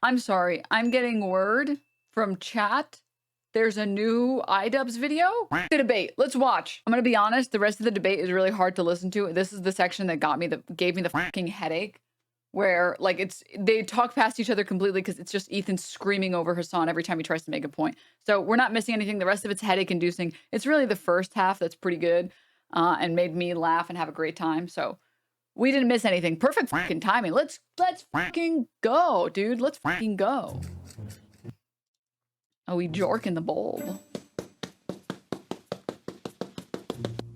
I'm sorry. I'm getting word from chat. There's a new iDubbbz video. The debate. Let's watch. I'm gonna be honest. The rest of the debate is really hard to listen to. This is the section that gave me the fucking headache, where like they talk past each other completely because it's just Ethan screaming over Hassan every time he tries to make a point. So we're not missing anything. The rest of it's headache inducing. It's really the first half that's pretty good and made me laugh and have a great time. So we didn't miss anything. Perfect fucking timing. Let's fucking go, dude. Let's fucking go. Oh, we jorking the bulb.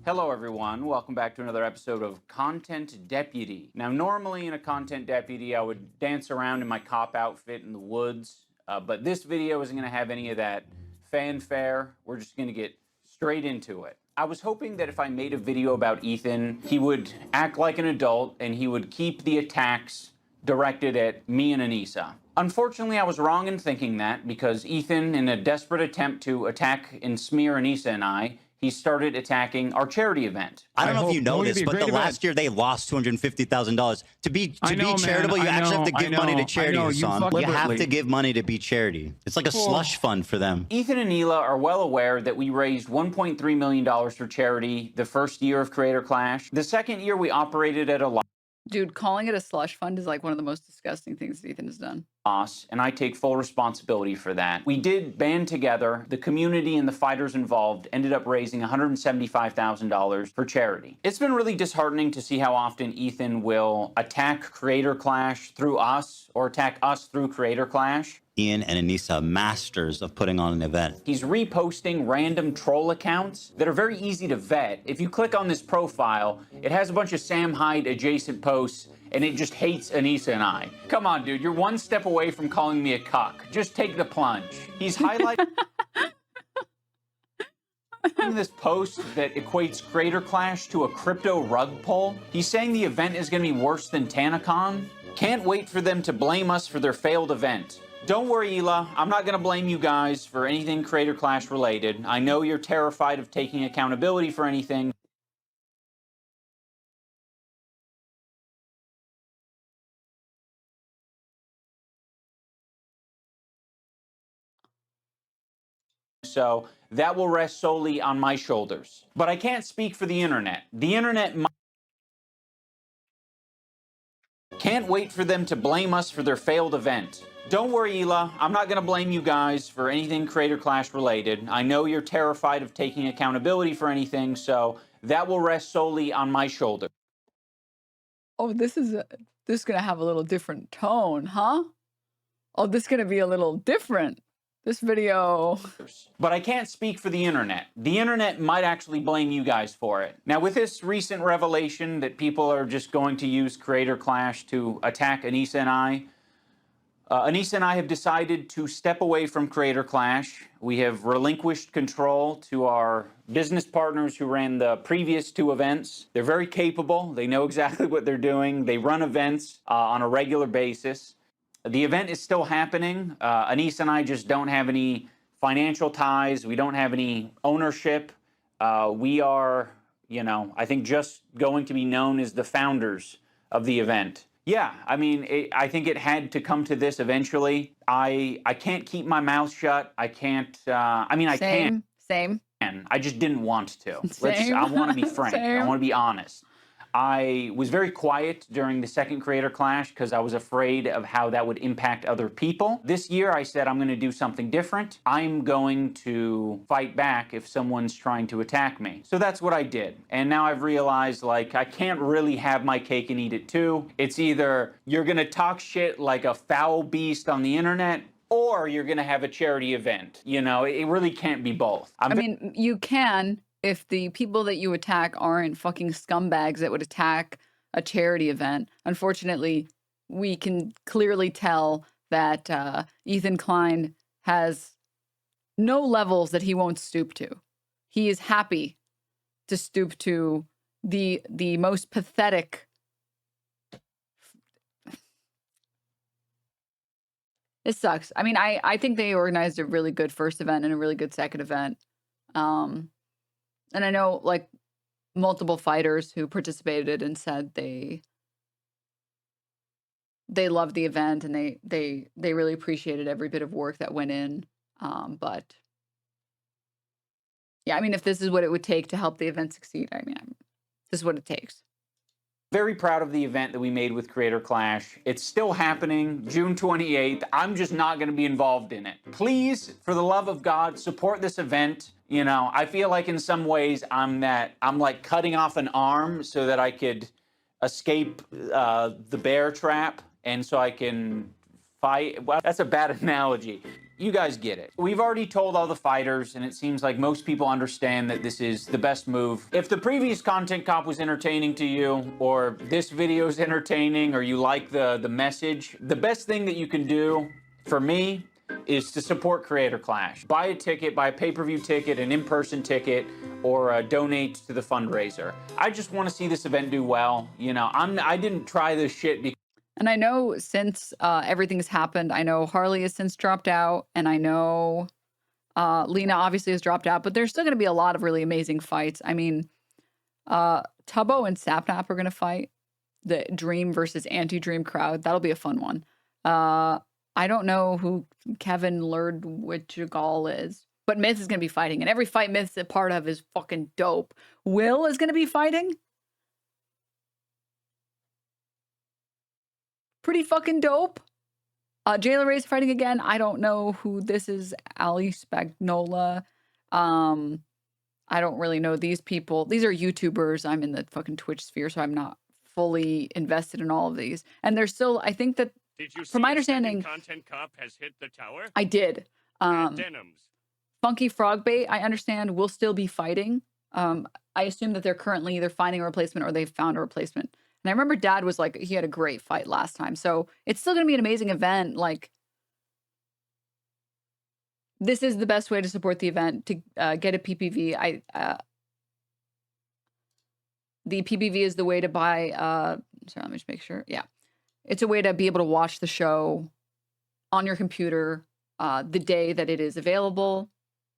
Hello everyone, welcome back to another episode of Content Deputy. Now normally in a Content Deputy I would dance around in my cop outfit in the woods, but this video isn't going to have any of that fanfare. We're just going to get straight into it. I was hoping that if I made a video about Ethan, he would act like an adult and he would keep the attacks directed at me and Anissa. Unfortunately, I was wrong in thinking that because Ethan, in a desperate attempt to attack and smear Anissa and I, he started attacking our charity event. I don't know if you know this, but last year they lost $250,000. To be charitable, you actually have to give money to charity, Hassan. You have to give money to be charity. It's like a slush fund for them. Ethan and Neela are well aware that we raised $1.3 million for charity the first year of Creator Clash. The second year we operated at a loss. Dude, calling it a slush fund is like one of the most disgusting things Ethan has done. And I take full responsibility for that. We did band together. The community and the fighters involved ended up raising $175,000 for charity. It's been really disheartening to see how often Ethan will attack Creator Clash through us or attack us through Creator Clash. Ian and Anissa, masters of putting on an event. He's reposting random troll accounts that are very easy to vet. If you click on this profile, it has a bunch of Sam Hyde adjacent posts, and it just hates Anissa and I. Come on, dude, you're one step away from calling me a cuck. Just take the plunge. He's highlighting this post that equates Creator Clash to a crypto rug pull. He's saying the event is going to be worse than TanaCon. Can't wait for them to blame us for their failed event. Don't worry, Hila. I'm not going to blame you guys for anything Creator Clash related. I know you're terrified of taking accountability for anything. So that will rest solely on my shoulders. But I can't speak for the internet. The internet can't wait for them to blame us for their failed event. Don't worry, Hila. I'm not going to blame you guys for anything Creator Clash related. I know you're terrified of taking accountability for anything, so that will rest solely on my shoulders. Oh, this is going to have a little different tone, huh? Oh, this is going to be a little different. This video. But I can't speak for the internet. The internet might actually blame you guys for it. Now, with this recent revelation that people are just going to use Creator Clash to attack Anissa and I, Anissa and I have decided to step away from Creator Clash. We have relinquished control to our business partners who ran the previous two events. They're very capable. They know exactly what they're doing. They run events on a regular basis. The event is still happening. Anissa and I just don't have any financial ties. We don't have any ownership. We are, I think just going to be known as the founders of the event. Yeah, I mean, I think it had to come to this eventually. I can't keep my mouth shut. I can't, I can. Same. I just didn't want to. Same. I want to be frank. Same. I want to be honest. I was very quiet during the second Creator Clash because I was afraid of how that would impact other people. This year I said I'm going to do something different. I'm going to fight back if someone's trying to attack me. So that's what I did. And now I've realized, like, I can't really have my cake and eat it too. It's either you're going to talk shit like a foul beast on the internet, or you're going to have a charity event. It really can't be both. I mean, you can if the people that you attack aren't fucking scumbags that would attack a charity event. Unfortunately, we can clearly tell that Ethan Klein has no levels that he won't stoop to. He is happy to stoop to the most pathetic. It sucks. I mean, I think they organized a really good first event and a really good second event. And I know, like, multiple fighters who participated and said they they loved the event and they really appreciated every bit of work that went in. But yeah, I mean, if this is what it would take to help the event succeed, I mean, this is what it takes. Very proud of the event that we made with Creator Clash. It's still happening, June 28th. I'm just not going to be involved in it. Please, for the love of God, support this event. You know, I feel like in some ways I'm like cutting off an arm so that I could escape the bear trap, and so I can fight. Well, that's a bad analogy. You guys get it. We've already told all the fighters, and it seems like most people understand that this is the best move. If the previous content cop was entertaining to you, or this video is entertaining, or you like the message, the best thing that you can do for me is to support Creator Clash. Buy a ticket, buy a pay-per-view ticket, an in-person ticket, or donate to the fundraiser. I just want to see this event do well. You know, I didn't try this shit because and I know since everything's happened, I know Harley has since dropped out, and I know Lena obviously has dropped out, but there's still going to be a lot of really amazing fights. I mean, Tubbo and Sapnap are going to fight the Dream versus Anti-Dream crowd. That'll be a fun one. I don't know who Kevin Lerdwichigal is, but Myth is going to be fighting, and every fight Myth's a part of is fucking dope. Will is going to be fighting. Pretty fucking dope. Jayla Ray's fighting again. I don't know who this is. Ali Spagnola. I don't really know these people. These are YouTubers. I'm in the fucking Twitch sphere, so I'm not fully invested in all of these. And there's still, I think that, did you from see my understanding, content cop has hit the tower? I did. Denims. Funky Frogbait, I understand, will still be fighting. I assume that they're currently either finding a replacement or they've found a replacement. And I remember Dad was like, he had a great fight last time. So it's still going to be an amazing event. Like, this is the best way to support the event, to get a PPV. The PPV is the way to buy, sorry, let me just make sure. Yeah. It's a way to be able to watch the show on your computer the day that it is available.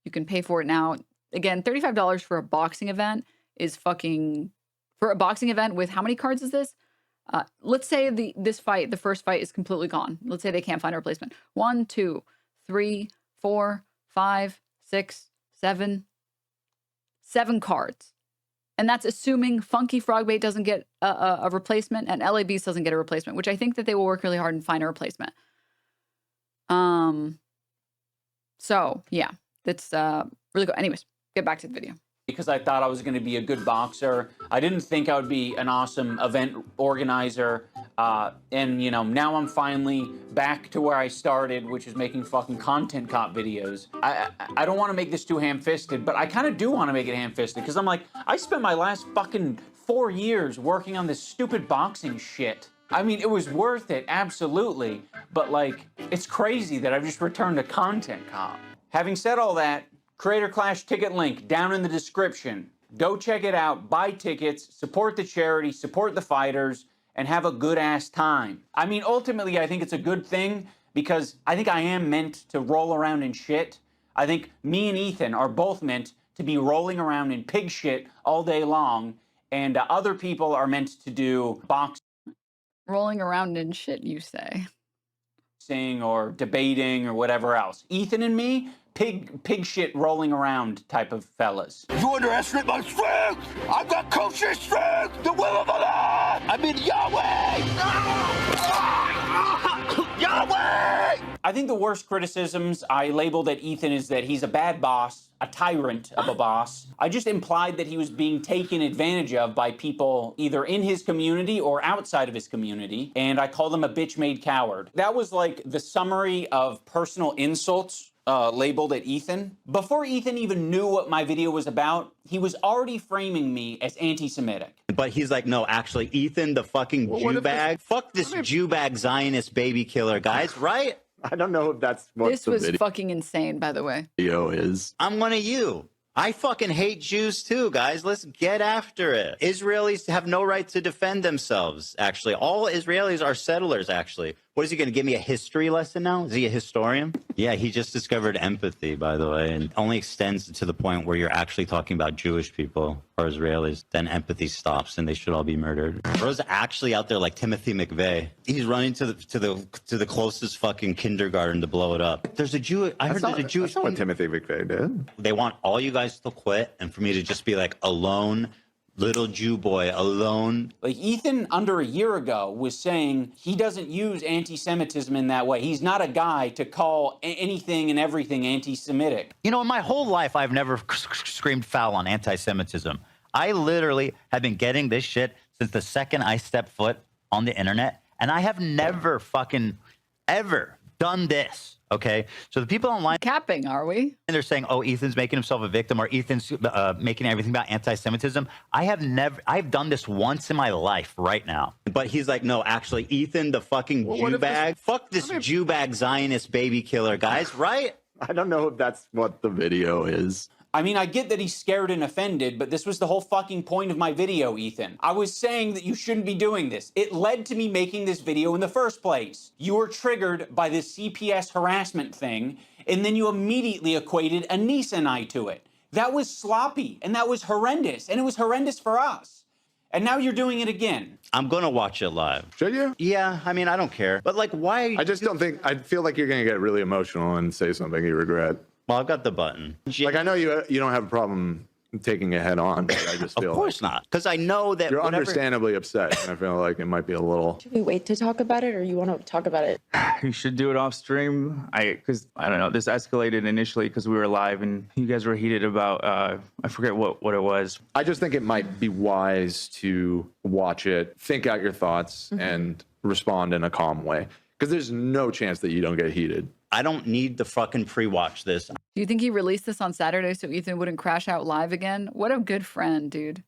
You can pay for it now. Again, $35 for a boxing event is fucking... For a boxing event with how many cards is this? Let's say the first fight is completely gone. Let's say they can't find a replacement. 1, 2, 3, 4, 5, 6, 7. 7 cards. And that's assuming Funky Frogbait doesn't get a replacement and LA Beast doesn't get a replacement, which I think that they will work really hard and find a replacement. So yeah, that's really good. Anyways, get back to the video. Because I thought I was going to be a good boxer. I didn't think I would be an awesome event organizer. And, you know, now I'm finally back to where I started, which is making fucking content cop videos. I don't want to make this too ham-fisted, but I kind of do want to make it ham-fisted because I'm like, I spent my last fucking 4 years working on this stupid boxing shit. I mean, it was worth it, absolutely. But, like, it's crazy that I've just returned to content cop. Having said all that, Creator Clash ticket link down in the description. Go check it out, buy tickets, support the charity, support the fighters, and have a good-ass time. I mean, ultimately, I think it's a good thing because I think I am meant to roll around in shit. I think me and Ethan are both meant to be rolling around in pig shit all day long, and other people are meant to do boxing. Rolling around in shit, you say? Or debating or whatever else. Ethan and me, pig shit rolling around type of fellas. You underestimate my strength! I've got kosher strength! The will of Allah! I mean Yahweh! Yahweh! I think the worst criticisms I labeled at Ethan is that he's a bad boss, a tyrant of a boss. I just implied that he was being taken advantage of by people either in his community or outside of his community, and I called him a bitch-made coward. That was like the summary of personal insults labeled at Ethan. Before Ethan even knew what my video was about, he was already framing me as anti-Semitic. But he's like, no, actually, Ethan, the fucking Jew bag. Fuck this Jew bag Zionist baby killer, guys, right? I don't know if that's what this was fucking insane, by the way. Video is. I'm one of you. I fucking hate Jews too, guys. Let's get after it. Israelis have no right to defend themselves, actually. All Israelis are settlers, actually. What is he going to give me a history lesson now? Is he a historian? Yeah, he just discovered empathy, by the way, and only extends to the point where you're actually talking about Jewish people or Israelis. Then empathy stops, and they should all be murdered. Bro's actually out there like Timothy McVeigh. He's running to the closest fucking kindergarten to blow it up. There's a Jew. I heard there's a Jewish. That's not what Timothy McVeigh did. They want all you guys to quit, and for me to just be like alone. Little Jew boy alone. Like Ethan under a year ago was saying he doesn't use anti-Semitism in that way. He's not a guy to call anything and everything anti-Semitic. You know, in my whole life, I've never screamed foul on anti-Semitism. I literally have been getting this shit since the second I stepped foot on the internet. And I have never fucking ever done this. Okay, so the people online capping, are we? And they're saying, "Oh, Ethan's making himself a victim, or Ethan's making everything about anti-Semitism." I've done this once in my life, right now. But he's like, no, actually, Ethan, the fucking Jew bag. Fuck this Jew bag Zionist baby killer, guys, right? I don't know if that's what the video is. I mean, I get that he's scared and offended, but this was the whole fucking point of my video, Ethan. I was saying that you shouldn't be doing this. It led to me making this video in the first place. You were triggered by this CPS harassment thing, and then you immediately equated Anissa and I to it. That was sloppy, and that was horrendous, and it was horrendous for us. And now you're doing it again. I'm going to watch it live. Should you? Yeah, I mean, I don't care. But like, why? I just don't think, I feel like you're going to get really emotional and say something you regret. Well, I've got the button. Like, I know you don't have a problem taking it head on, but I just feel of course not. Because I know that you're understandably upset, and I feel like it might be a little... Should we wait to talk about it, or you want to talk about it? You should do it off stream. Because I don't know, this escalated initially because we were live and you guys were heated about, I forget what it was. I just think it might be wise to watch it, think out your thoughts, and respond in a calm way. Because there's no chance that you don't get heated. I don't need to fucking pre-watch this. Do you think he released this on Saturday so Ethan wouldn't crash out live again? What a good friend, dude.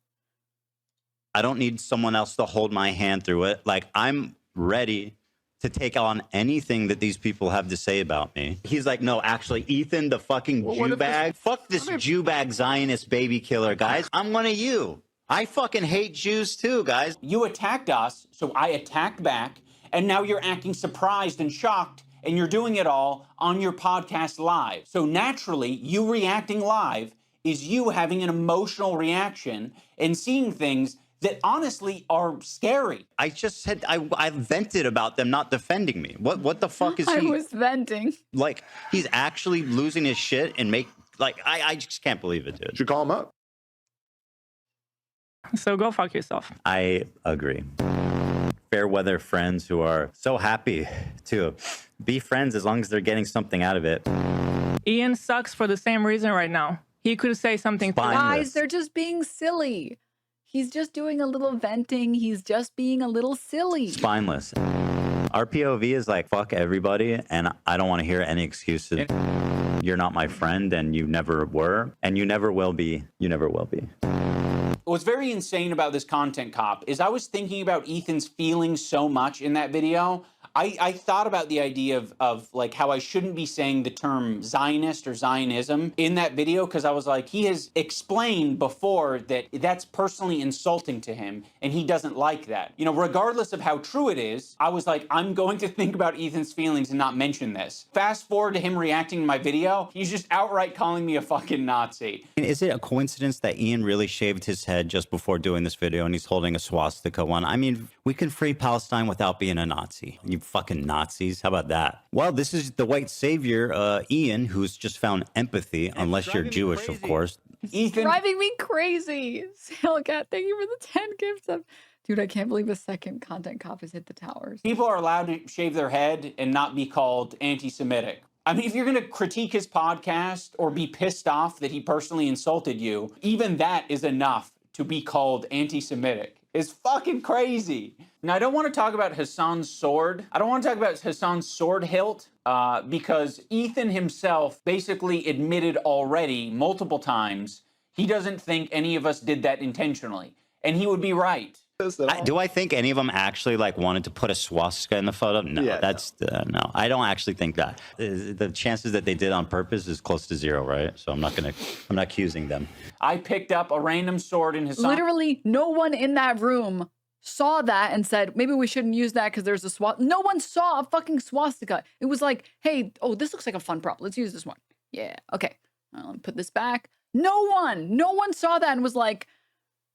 I don't need someone else to hold my hand through it. Like, I'm ready to take on anything that these people have to say about me. He's like, no, actually, Ethan, the fucking Jew bag. Fuck this Jew bag Zionist baby killer, guys. I'm one of you. I fucking hate Jews too, guys. You attacked us, so I attacked back, and now you're acting surprised and shocked, and you're doing it all on your podcast live. So naturally, you reacting live is you having an emotional reaction and seeing things that honestly are scary. I just said I vented about them not defending me. What the fuck is he? I was venting. Like, he's actually losing his shit and I just can't believe it, dude. Should call him up. So go fuck yourself. I agree. Fair weather friends who are so happy to be friends as long as they're getting something out of it. Ian sucks for the same reason right now. He could say something. Guys, they're just being silly. He's just doing a little venting. He's just being a little silly. Spineless. Our POV is like, fuck everybody, and I don't want to hear any excuses. You're not my friend, and you never were, and you never will be. You never will be. What's very insane about this content cop is I was thinking about Ethan's feelings so much in that video. I thought about the idea of like how I shouldn't be saying the term Zionist or Zionism in that video, because I was like, he has explained before that that's personally insulting to him and he doesn't like that. You know, regardless of how true it is, I was like, I'm going to think about Ethan's feelings and not mention this. Fast forward to him reacting to my video, he's just outright calling me a fucking Nazi. Is it a coincidence that Ian really shaved his head just before doing this video and he's holding a swastika one? I mean, we can free Palestine without being a Nazi. You fucking Nazis. How about that? Well, this is the white savior, Ian, who's just found empathy, unless you're Jewish, of course. Ethan, driving me crazy. Sailcat, thank you for the 10 gifts. Dude, I can't believe the second content cop has hit the towers. People are allowed to shave their head and not be called anti-Semitic. I mean, if you're going to critique his podcast or be pissed off that he personally insulted you, even that is enough to be called anti-Semitic. It's fucking crazy. Now, I don't want to talk about Hassan's sword. I don't want to talk about Hassan's sword hilt because Ethan himself basically admitted already multiple times he doesn't think any of us did that intentionally. And he would be right. Do I think any of them actually like wanted to put a swastika in the photo? No, yeah, no. I don't actually think that. The chances that they did on purpose is close to zero, right? So I'm not accusing them. I picked up a random sword in Hassan. Literally, no one in that room saw that and said, maybe we shouldn't use that because there's a swastika. No one saw a fucking swastika. It was like, hey, oh, this looks like a fun prop. Let's use this one. Yeah, okay. Let me put this back. No one saw that and was like,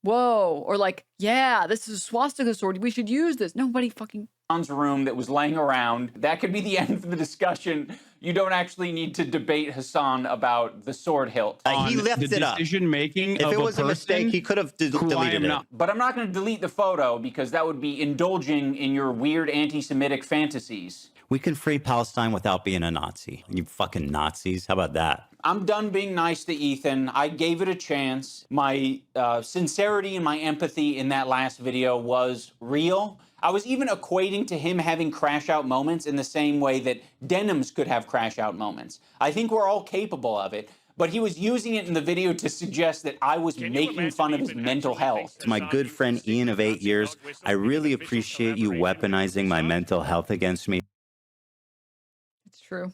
whoa, or like, yeah, this is a swastika sword. We should use this. Nobody fucking. Room that was laying around. That could be the end of the discussion. You don't actually need to debate Hassan about the sword hilt. He left it up. Decision making. If it was a mistake, he could have deleted it. But I'm not going to delete the photo because that would be indulging in your weird anti-Semitic fantasies. We can free Palestine without being a Nazi. You fucking Nazis. How about that? I'm done being nice to Ethan. I gave it a chance. My sincerity and my empathy in that last video was real. I was even equating to him having crash out moments in the same way that Denims could have crash out moments. I think we're all capable of it, but he was using it in the video to suggest that I was making fun of his mental health. To my good friend Ian of 8 years, I really appreciate you weaponizing my mental health against me. It's true.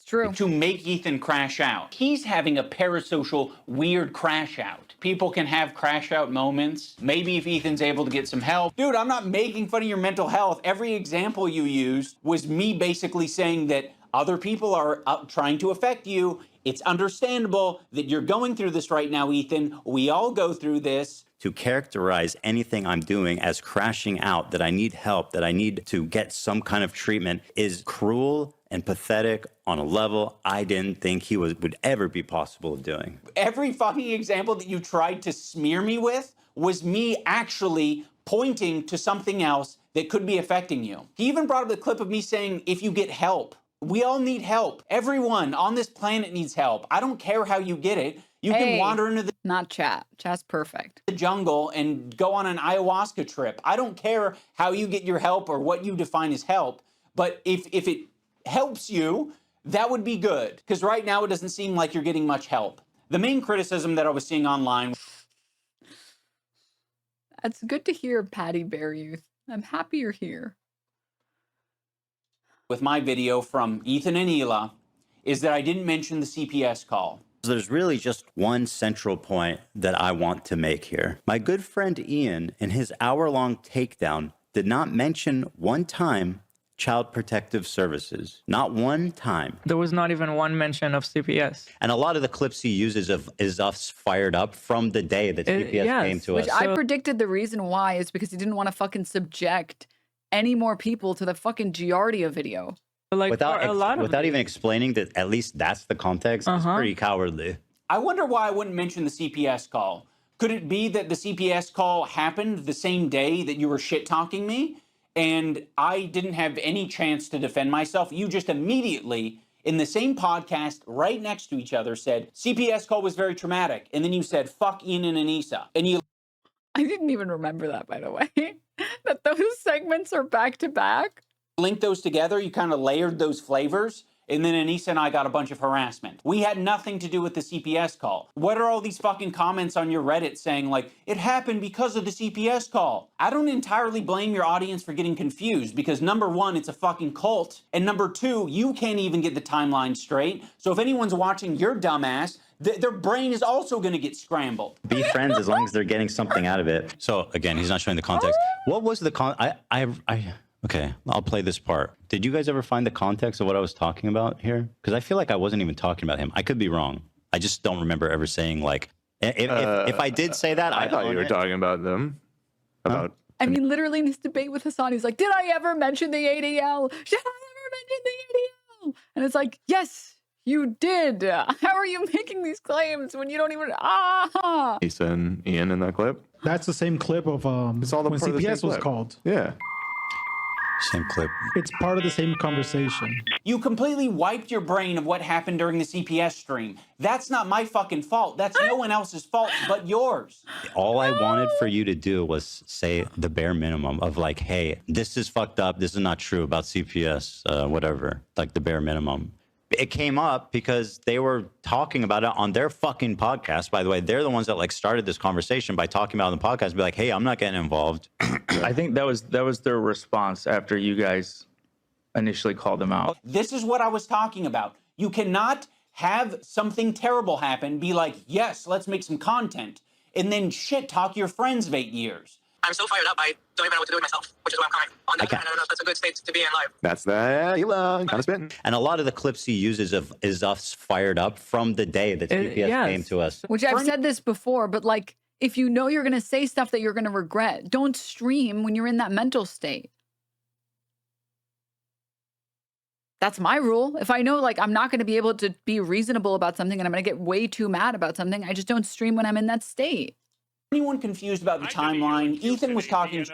True. To make Ethan crash out. He's having a parasocial weird crash out. People can have crash out moments. Maybe if Ethan's able to get some help. Dude, I'm not making fun of your mental health. Every example you used was me basically saying that other people are trying to affect you. It's understandable that you're going through this right now, Ethan. We all go through this. To characterize anything I'm doing as crashing out, that I need help, that I need to get some kind of treatment, is cruel and pathetic on a level I didn't think he would ever be possible of doing. Every fucking example that you tried to smear me with was me actually pointing to something else that could be affecting you. He even brought up the clip of me saying, if you get help. We all need help. Everyone on this planet needs help. I don't care how you get it. You can wander into the not chat. Chat's perfect. The jungle and go on an ayahuasca trip. I don't care how you get your help or what you define as help. But if it helps you, that would be good. Because right now it doesn't seem like you're getting much help. The main criticism that I was seeing online. It's good to hear, Patty Bear Youth. I'm happy you're here. With my video from Ethan and Hila is that I didn't mention the CPS call. There's really just one central point that I want to make here. My good friend Ian, in his hour-long takedown, did not mention one time Child Protective Services. Not one time. There was not even one mention of CPS. And a lot of the clips he uses is us fired up from the day that CPS came to us. Which I predicted the reason why is because he didn't want to fucking subject any more people to the fucking Giardia video. Like without even explaining that at least that's the context, it's pretty cowardly. I wonder why I wouldn't mention the CPS call. Could it be that the CPS call happened the same day that you were shit-talking me? And I didn't have any chance to defend myself. You just immediately, in the same podcast, right next to each other, said, CPS call was very traumatic. And then you said, fuck Ian and Anissa. And you... I didn't even remember that, by the way. That those segments are back to back. Link those together, you kind of layered those flavors, and then Anissa and I got a bunch of harassment. We had nothing to do with the CPS call. What are all these fucking comments on your Reddit saying like, it happened because of the CPS call? I don't entirely blame your audience for getting confused because number one, it's a fucking cult, and number two, you can't even get the timeline straight. So if anyone's watching your dumbass, their brain is also going to get scrambled. Be friends as long as they're getting something out of it. So again, he's not showing the context. What was the okay, I'll play this part. Did you guys ever find the context of what I was talking about here? Because I feel like I wasn't even talking about him. I could be wrong. I just don't remember ever saying like, if I did say that, I thought you were talking about them. About. I mean, literally in this debate with Hassan, he's like, did I ever mention the ADL? Should I ever mention the ADL? And it's like, yes, you did. How are you making these claims when you don't even, Lisa and Ian in that clip? That's the same clip of it's all the when CPS was called. Yeah. Same clip. It's part of the same conversation. You completely wiped your brain of what happened during the CPS stream. That's not my fucking fault. That's no one else's fault but yours. All I wanted for you to do was say the bare minimum of like, hey, this is fucked up. This is not true about CPS, whatever, like the bare minimum. It came up because they were talking about it on their fucking podcast. By the way, they're the ones that like started this conversation by talking about it on the podcast. Be like, hey, I'm not getting involved. I think that was their response after you guys initially called them out. This is what I was talking about. You cannot have something terrible happen, be like, yes, let's make some content, and then shit talk your friends of 8 years. I'm so fired up, I don't even know what to do with myself, which is why I'm crying. On the other hand, I don't know if that's a good state to be in live. That's the Elon kind of spitting. And a lot of the clips he uses is us fired up from the day that CPS came to us. Which I've said this before, but like, if you know you're going to say stuff that you're going to regret, don't stream when you're in that mental state. That's my rule. If I know like I'm not going to be able to be reasonable about something and I'm going to get way too mad about something, I just don't stream when I'm in that state. Anyone confused about the timeline? Ethan was talking.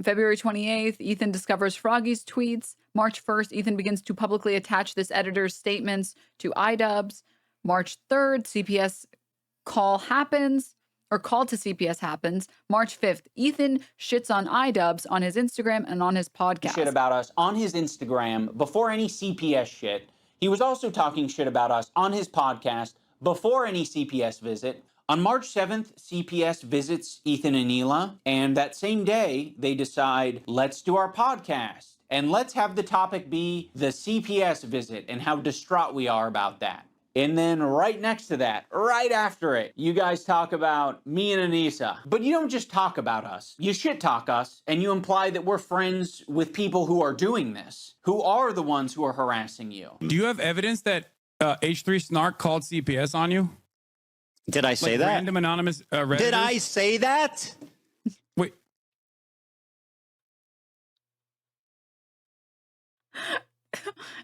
February 28th, Ethan discovers Froggy's tweets. March 1st, Ethan begins to publicly attach this editor's statements to iDubbbz. March 3rd, CPS call happens, or call to CPS happens. March 5th, Ethan shits on iDubbbz on his Instagram and on his podcast. Shit about us on his Instagram before any CPS shit. He was also talking shit about us on his podcast before any CPS visit. On March 7th, CPS visits Ethan and Hila, and that same day, they decide, let's do our podcast, and let's have the topic be the CPS visit and how distraught we are about that. And then right next to that, right after it, you guys talk about me and Anissa. But you don't just talk about us. You shit talk us, and you imply that we're friends with people who are doing this, who are the ones who are harassing you. Do you have evidence that H3 Snark called CPS on you? Did I say like that? Random anonymous Redditors? Did I say that? Wait.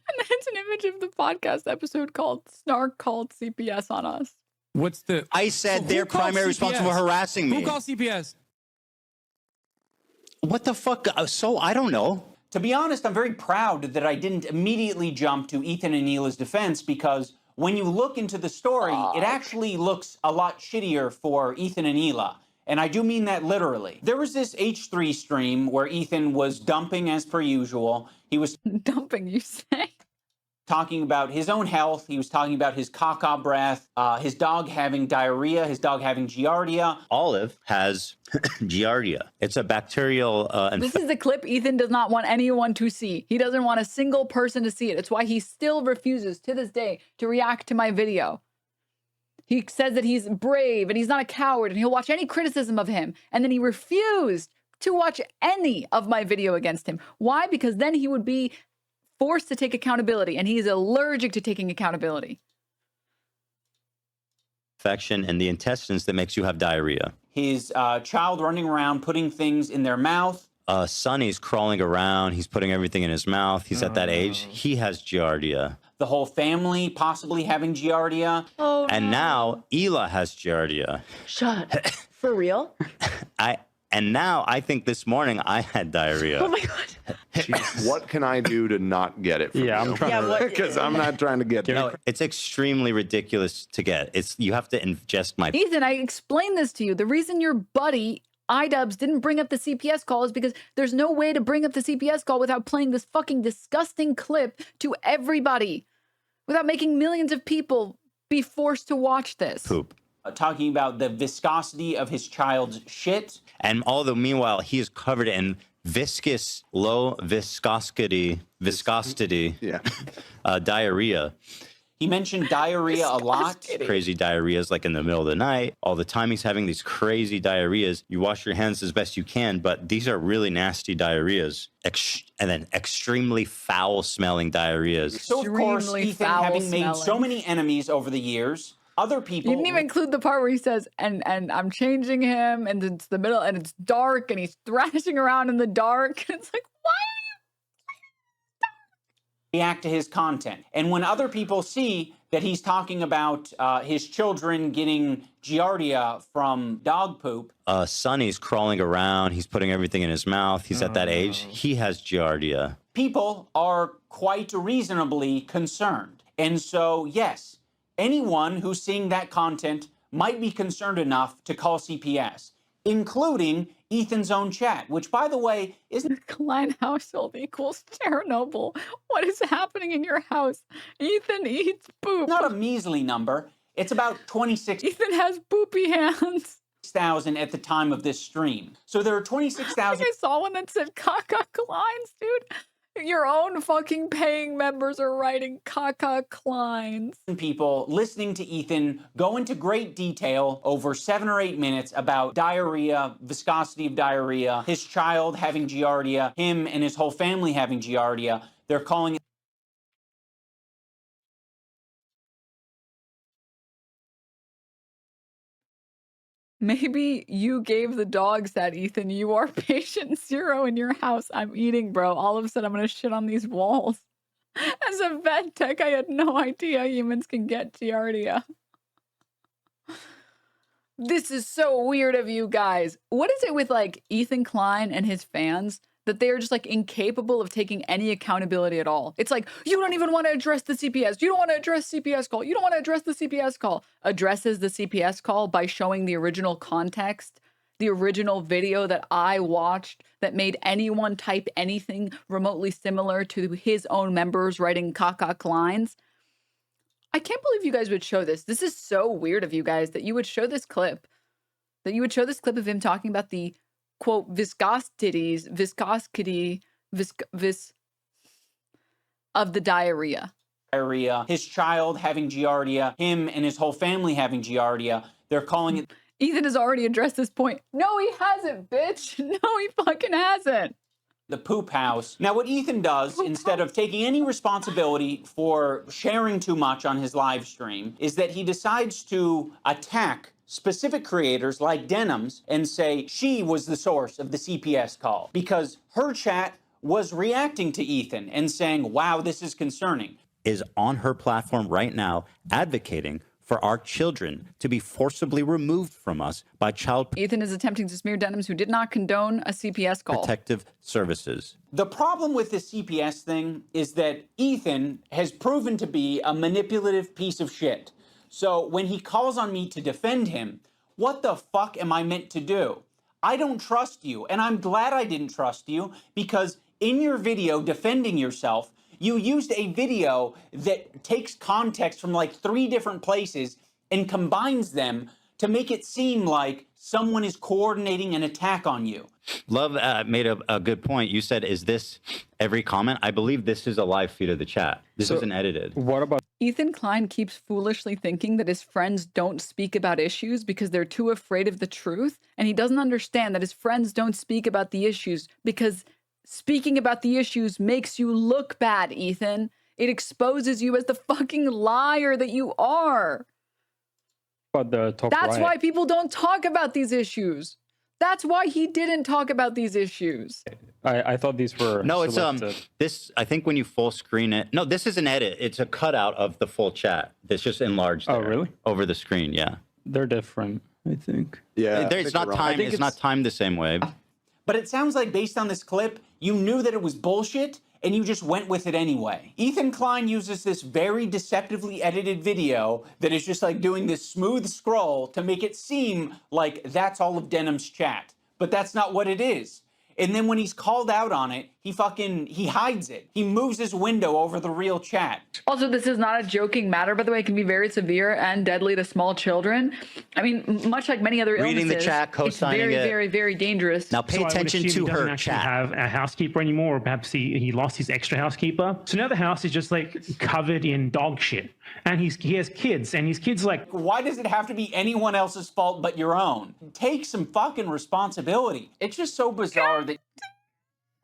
And then it's an image of the podcast episode called Snark Called CPS on Us. What's the... I said So they're who called primary responsible for harassing me. Who called CPS? What the fuck? So I don't know. To be honest, I'm very proud that I didn't immediately jump to Ethan and Hila's defense, because when you look into the story, it actually looks a lot shittier for Ethan and Hila. And I do mean that literally. There was this H3 stream where Ethan was dumping as per usual. He was dumping, you say? Talking about his own health. He was talking about his caca breath, his dog having diarrhea, his dog having Giardia. Olive has Giardia. It's a bacterial This is the clip Ethan does not want anyone to see. He doesn't want a single person to see it. It's why he still refuses to this day to react to my video. He says that he's brave and he's not a coward and he'll watch any criticism of him. And then he refused to watch any of my video against him. Why? Because then he would be forced to take accountability, and he is allergic to taking accountability. infection in the intestines that makes you have diarrhea. His child running around putting things in their mouth. Sonny's crawling around. He's putting everything in his mouth. He's at that age. He has Giardia. The whole family possibly having Giardia. Oh, and now Hila has Giardia. Shut. For real? And now I think this morning I had diarrhea. Oh my God. Jeez, what can I do to not get it? From Yeah, you? I'm trying to. Because I'm not trying to get. No, it's extremely ridiculous to get. You have to ingest my. Ethan, I explained this to you. The reason your buddy iDubbbz didn't bring up the CPS call is because there's no way to bring up the CPS call without playing this fucking disgusting clip to everybody, without making millions of people be forced to watch this. Poop. Talking about the viscosity of his child's shit. And although meanwhile he is covered in viscous, low viscosity, diarrhea. He mentioned diarrhea a lot. Crazy diarrheas like in the middle of the night. All the time he's having these crazy diarrheas. You wash your hands as best you can, but these are really nasty diarrheas. And then extremely foul smelling diarrheas. So of course, Ethan, having made so many enemies over the years, other people... You didn't even include the part where he says, and I'm changing him, and it's the middle, and it's dark, and he's thrashing around in the dark. It's like, why are you... react to his content. And when other people see that he's talking about his children getting Giardia from dog poop... Sonny's crawling around. He's putting everything in his mouth. He's at that age. He has Giardia. People are quite reasonably concerned. And so, yes... anyone who's seeing that content might be concerned enough to call CPS, including Ethan's own chat, which, by the way, is... Klein household equals Chernobyl. What is happening in your house? Ethan eats poop. Not a measly number. It's about 26... Ethan has poopy hands. 6,000 at the time of this stream. So there are 26,000... I saw one that said Kaka Kleins, dude. Your own fucking paying members are writing caca Kleins. People listening to Ethan go into great detail over 7 or 8 minutes about diarrhea, viscosity of diarrhea, his child having Giardia, him and his whole family having Giardia. They're calling it Maybe you gave the dogs that, Ethan. You are patient zero in your house. I'm eating, bro. All of a sudden, I'm going to shit on these walls. As a vet tech, I had no idea humans can get Giardia. This is so weird of you guys. What is it with like Ethan Klein and his fans that they are just like incapable of taking any accountability at all? It's like, you don't even want to address the CPS. You don't want to address CPS call. You don't want to address the CPS call. Addresses the CPS call by showing the original context, the original video that I watched that made anyone type anything remotely similar to his own members writing caca lines. I can't believe you guys would show this. This is so weird of you guys that you would show this clip. That you would show this clip of him talking about the, quote, viscosity of the diarrhea. His child having Giardia, him and his whole family having Giardia. They're calling it... Ethan has already addressed this point. No, he hasn't, bitch. No, he fucking hasn't. The poop house. Now, what Ethan does, instead of taking any responsibility for sharing too much on his live stream, is that he decides to attack specific creators like Denims and say she was the source of the CPS call because her chat was reacting to Ethan and saying, wow, this is concerning. Is on her platform right now advocating for our children to be forcibly removed from us by child Ethan is attempting to smear Denims, who did not condone a CPS call. protective services. The problem with the CPS thing is that Ethan has proven to be a manipulative piece of shit. So when he calls on me to defend him, what the fuck am I meant to do? I don't trust you, and I'm glad I didn't trust you because in your video defending yourself, you used a video that takes context from like 3 different places and combines them to make it seem like someone is coordinating an attack on you. Love made a good point. You said, is this every comment? I believe this is a live feed of the chat. This isn't edited. What about Ethan Klein keeps foolishly thinking that his friends don't speak about issues because they're too afraid of the truth, and he doesn't understand that his friends don't speak about the issues because speaking about the issues makes you look bad, Ethan. It exposes you as the fucking liar that you are. the top That's right? why people don't talk about these issues. That's why he didn't talk about these issues. I thought these were No, it's selected. this. I think when you full screen it, no, this is an edit. It's a cutout of the full chat. That's just enlarged. Oh, there, really? Over the screen, yeah. They're different, I think. Yeah, It's not timed. It's not timed the same way. But it sounds like based on this clip, you knew that it was bullshit and you just went with it anyway. Ethan Klein uses this very deceptively edited video that is just like doing this smooth scroll to make it seem like that's all of Denim's chat. But that's not what it is. And then when he's called out on it, he hides it. He moves his window over the real chat. Also, this is not a joking matter, by the way. It can be very severe and deadly to small children. I mean, much like many other illnesses. Reading the chat, it's co-signing very, it. very, very dangerous. Now pay So I would attention assume to he doesn't her actually chat. have a housekeeper anymore, or perhaps he lost his extra housekeeper. So now the house is just like covered in dog shit, and he has kids, and his kids like. Why does it have to be anyone else's fault but your own? Take some fucking responsibility. It's just so bizarre that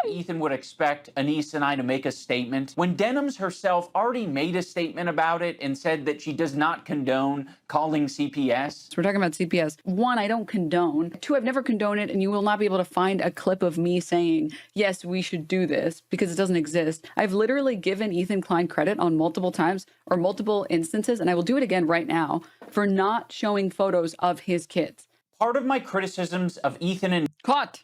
Ethan would expect Anise and I to make a statement when Denims herself already made a statement about it and said that she does not condone calling CPS. So we're talking about CPS. 1, I don't condone. 2, I've never condoned it, and you will not be able to find a clip of me saying, yes, we should do this, because it doesn't exist. I've literally given Ethan Klein credit on multiple times or multiple instances, and I will do it again right now, for not showing photos of his kids. Part of my criticisms of Ethan and Caught.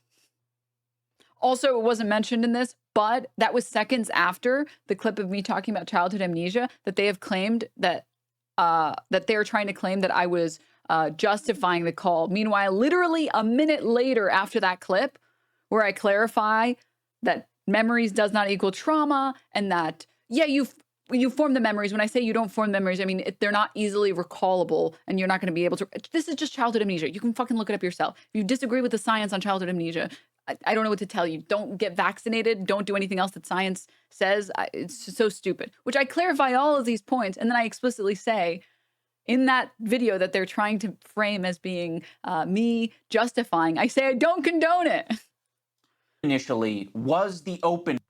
Also, it wasn't mentioned in this, but that was seconds after the clip of me talking about childhood amnesia that they have claimed that they're trying to claim that I was justifying the call. Meanwhile, literally a minute later after that clip, where I clarify that memories does not equal trauma, and that, yeah, you form the memories. When I say you don't form the memories, I mean, they're not easily recallable, and you're not going to be able to. This is just childhood amnesia. You can fucking look it up yourself. If you disagree with the science on childhood amnesia, I don't know what to tell you. Don't get vaccinated. Don't do anything else that science says. It's so stupid, which I clarify all of these points. And then I explicitly say in that video that they're trying to frame as being me justifying, I say I don't condone it. Initially was the openness.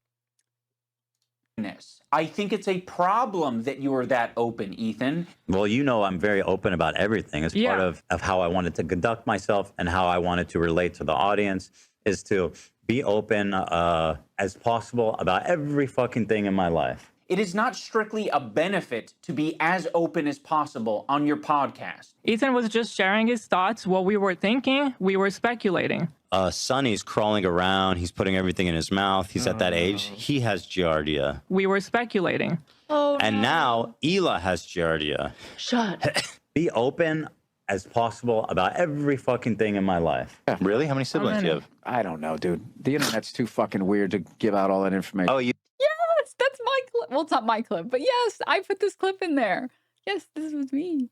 I think it's a problem that you are that open, Ethan. Well, you know, I'm very open about everything. It's part of how I wanted to conduct myself and how I wanted to relate to the audience is to be open as possible about every fucking thing in my life. It is not strictly a benefit to be as open as possible on your podcast. Ethan was just sharing his thoughts. What we were thinking, we were speculating. Sonny's crawling around. He's putting everything in his mouth. He's at that age. He has Giardia. We were speculating. Oh, And now Ela has Giardia. Shut. Be open as possible about every fucking thing in my life. Yeah, really? How many siblings do you have? I don't know, dude. The internet's too fucking weird to give out all that information. Oh, you. Yes, that's my clip. Well, it's not my clip, but yes, I put this clip in there. Yes, this was me.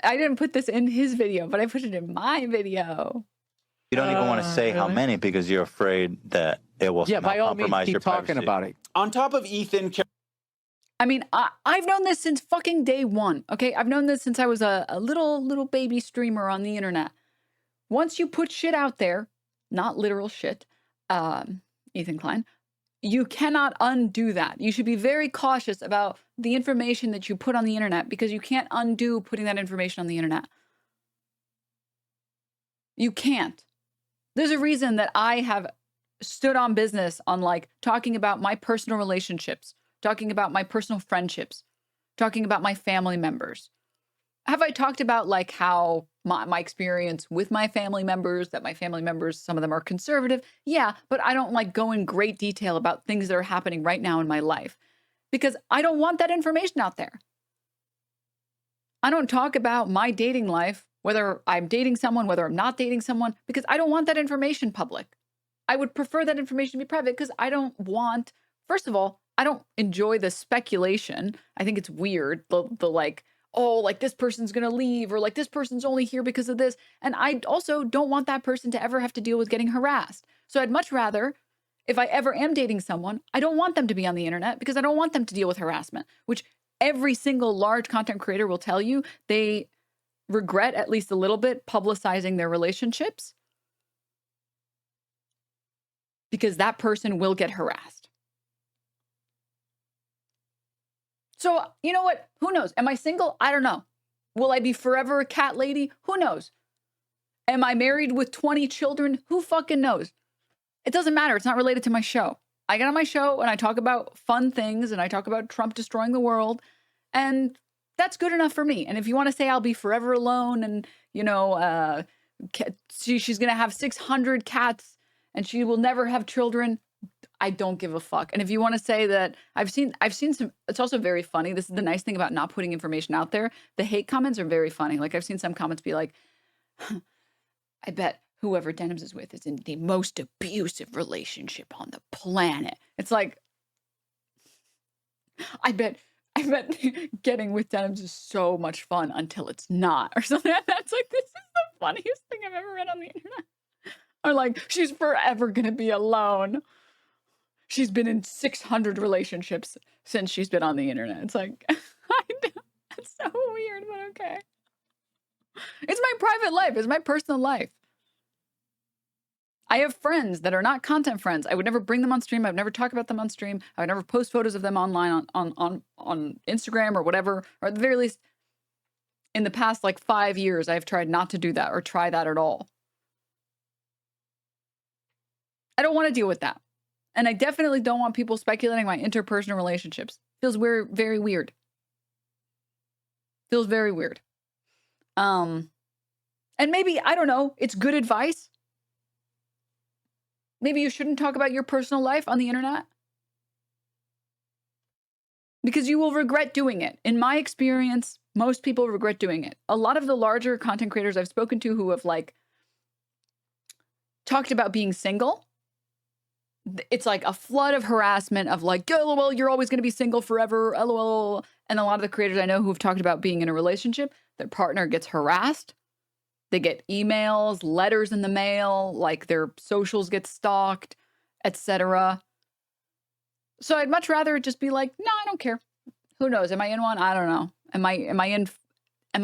I didn't put this in his video, but I put it in my video. You don't even want to say how many because you're afraid that it will Yeah, by all means, compromise keep your talking privacy. about it. On top of Ethan, I mean, I've known this since fucking day one, okay? I've known this since I was a little baby streamer on the internet. Once you put shit out there, not literal shit, Ethan Klein, you cannot undo that. You should be very cautious about the information that you put on the internet because you can't undo putting that information on the internet. You can't. There's a reason that I have stood on business on like talking about my personal relationships, talking about my personal friendships, talking about my family members. Have I talked about like how my experience with my family members, that my family members, some of them are conservative? Yeah, but I don't like go in great detail about things that are happening right now in my life because I don't want that information out there. I don't talk about my dating life, whether I'm dating someone, whether I'm not dating someone, because I don't want that information public. I would prefer that information to be private because I don't want, first of all, I don't enjoy the speculation. I think it's weird, the like, oh, like this person's going to leave or like this person's only here because of this. And I also don't want that person to ever have to deal with getting harassed. So I'd much rather, if I ever am dating someone, I don't want them to be on the internet because I don't want them to deal with harassment, which every single large content creator will tell you they regret at least a little bit publicizing their relationships because that person will get harassed. So, you know what? Who knows? Am I single? I don't know. Will I be forever a cat lady? Who knows? Am I married with 20 children? Who fucking knows? It doesn't matter. It's not related to my show. I get on my show and I talk about fun things and I talk about Trump destroying the world, and that's good enough for me. And if you want to say I'll be forever alone and, you know, she's going to have 600 cats and she will never have children, I don't give a fuck. And if you want to say that I've seen some, it's also very funny. This is the nice thing about not putting information out there. The hate comments are very funny. Like I've seen some comments be like, I bet whoever Denims is with is in the most abusive relationship on the planet. It's like, I bet getting with Denims is so much fun until it's not, or something. That's like, this is the funniest thing I've ever read on the internet. Or like, she's forever gonna be alone. She's been in 600 relationships since she's been on the internet. It's like, it's so weird, but okay. It's my private life. It's my personal life. I have friends that are not content friends. I would never bring them on stream. I would never talk about them on stream. I would never post photos of them online on Instagram or whatever. Or at the very least, in the past like 5 years, I've tried not to do that or try that at all. I don't want to deal with that. And I definitely don't want people speculating my interpersonal relationships. Feels weird, very weird. Feels very weird. And maybe, I don't know, it's good advice. Maybe you shouldn't talk about your personal life on the internet. Because you will regret doing it. In my experience, most people regret doing it. A lot of the larger content creators I've spoken to who have like talked about being single, it's like a flood of harassment of like, LOL, you're always going to be single forever, LOL. And a lot of the creators I know who've talked about being in a relationship, their partner gets harassed They get emails, letters in the mail, like their socials get stalked, etc. So I'd much rather it just be like, no, I don't care. Who knows? Am I in one? I don't know. Am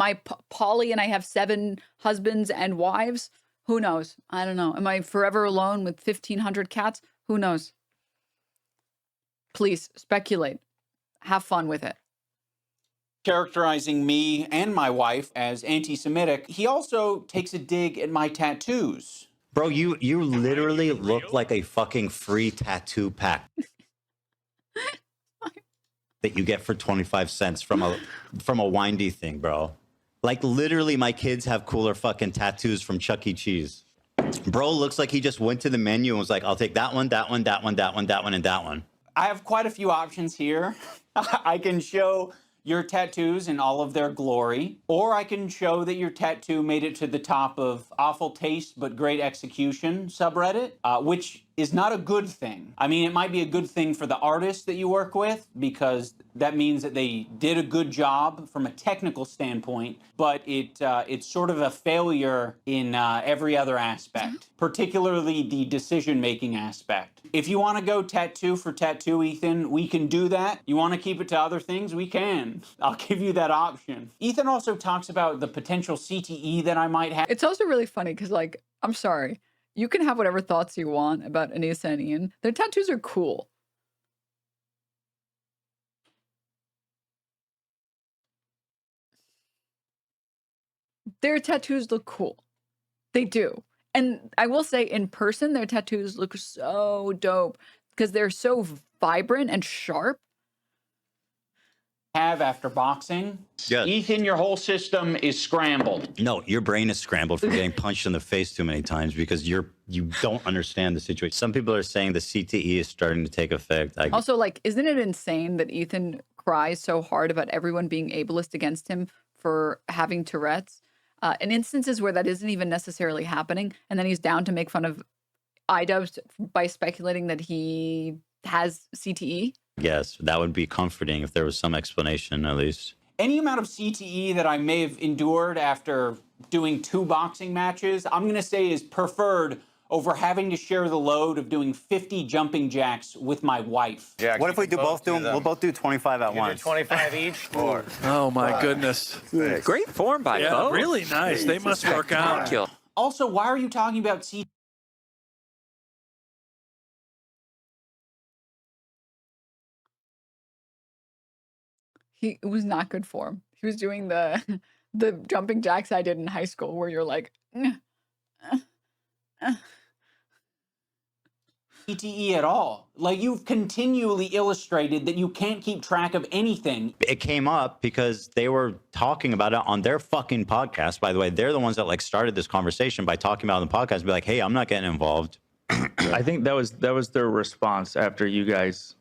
I poly and I have 7 husbands and wives? Who knows? I don't know. Am I forever alone with 1,500 cats? Who knows? Please speculate. Have fun with it. Characterizing me and my wife as anti-Semitic, he also takes a dig at my tattoos. Bro, you literally look like a fucking free tattoo pack that you get for 25 cents from a windy thing, bro. Like literally my kids have cooler fucking tattoos from Chuck E. Cheese. Bro looks like he just went to the menu and was like, I'll take that one, that one, that one, that one, that one, and that one. I have quite a few options here. I can show your tattoos in all of their glory, or I can show that your tattoo made it to the top of awful taste but great execution subreddit, which is not a good thing. I mean, it might be a good thing for the artist that you work with because that means that they did a good job from a technical standpoint, but it's sort of a failure in every other aspect, particularly the decision-making aspect. If you want to go tattoo for tattoo, Ethan, we can do that. You want to keep it to other things? We can. I'll give you that option. Ethan also talks about the potential CTE that I might have. It's also really funny because, like, I'm sorry. You can have whatever thoughts you want about Anissa and Ian. Their tattoos are cool. Their tattoos look cool. They do. And I will say, in person, their tattoos look so dope because they're so vibrant and sharp. Have after boxing. Yes. Ethan, your whole system is scrambled. No, your brain is scrambled from getting punched in the face too many times because you don't understand the situation. Some people are saying the CTE is starting to take effect. Also, like, isn't it insane that Ethan cries so hard about everyone being ableist against him for having Tourette's? In instances where that isn't even necessarily happening, and then he's down to make fun of iDubbbz by speculating that he has CTE? Yes, that would be comforting if there was some explanation at least. Any amount of CTE that I may have endured after doing 2 boxing matches, I'm going to say is preferred over having to share the load of doing 50 jumping jacks with my wife. Yeah, what if we do both do them? We'll both do 25 at once. 25 each? Or Oh my goodness. great form by both. Really nice. They must work out. Also, why are you talking about CTE? It was not good form. He was doing the the jumping jacks I did in high school where you're like, CTE at all. Like, you've continually illustrated that you can't keep track of anything. It came up because they were talking about it on their fucking podcast. By the way, they're the ones that like started this conversation by talking about it on the podcast. Be like, hey, I'm not getting involved. I think that was their response after you guys